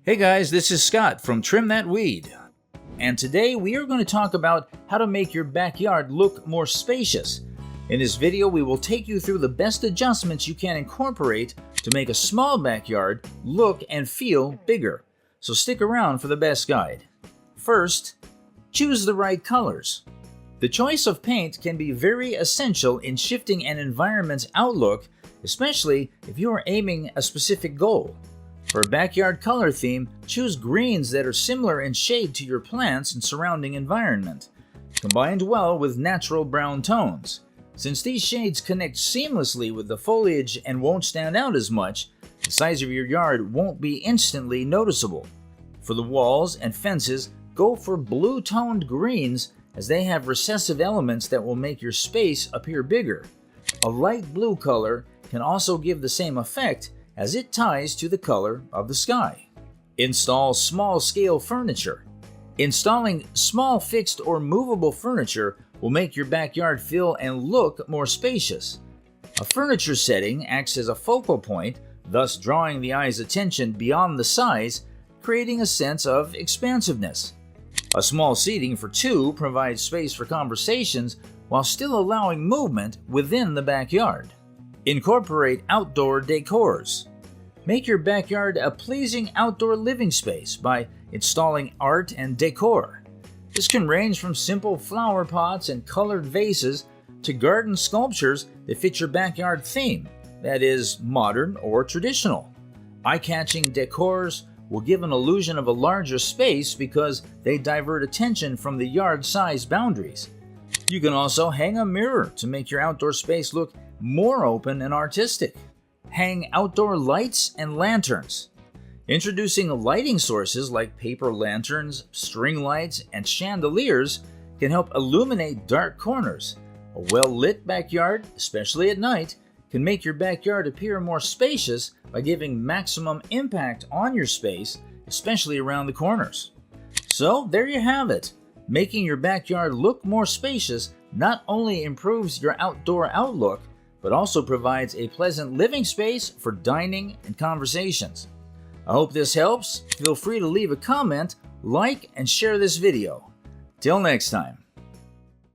Hey guys, this is Scott from Trim That Weed. And today we are going to talk about how to make your backyard look more spacious. In this video, we will take you through the best adjustments you can incorporate to make a small backyard look and feel bigger. So stick around for the best guide. First, choose the right colors. The choice of paint can be very essential in shifting an environment's outlook, especially if you are aiming a specific goal. For a backyard color theme, choose greens that are similar in shade to your plants and surrounding environment, combined well with natural brown tones. Since these shades connect seamlessly with the foliage and won't stand out as much, the size of your yard won't be instantly noticeable. For the walls and fences, go for blue-toned greens as they have recessive elements that will make your space appear bigger. A light blue color can also give the same effect as it ties to the color of the sky. Install small-scale furniture. Installing small fixed or movable furniture will make your backyard feel and look more spacious. A furniture setting acts as a focal point, thus drawing the eye's attention beyond the size, creating a sense of expansiveness. A small seating for two provides space for conversations while still allowing movement within the backyard. Incorporate outdoor decors. Make your backyard a pleasing outdoor living space by installing art and decor. This can range from simple flower pots and colored vases to garden sculptures that fit your backyard theme, that is, modern or traditional. Eye-catching decors will give an illusion of a larger space because they divert attention from the yard size boundaries. You can also hang a mirror to make your outdoor space look more open and artistic. Hang outdoor lights and lanterns. Introducing lighting sources like paper lanterns, string lights, and chandeliers can help illuminate dark corners. A well-lit backyard, especially at night, can make your backyard appear more spacious by giving maximum impact on your space, especially around the corners. So there you have it. Making your backyard look more spacious not only improves your outdoor outlook, but also provides a pleasant living space for dining and conversations. I hope this helps. Feel free to leave a comment, like, and share this video. Till next time.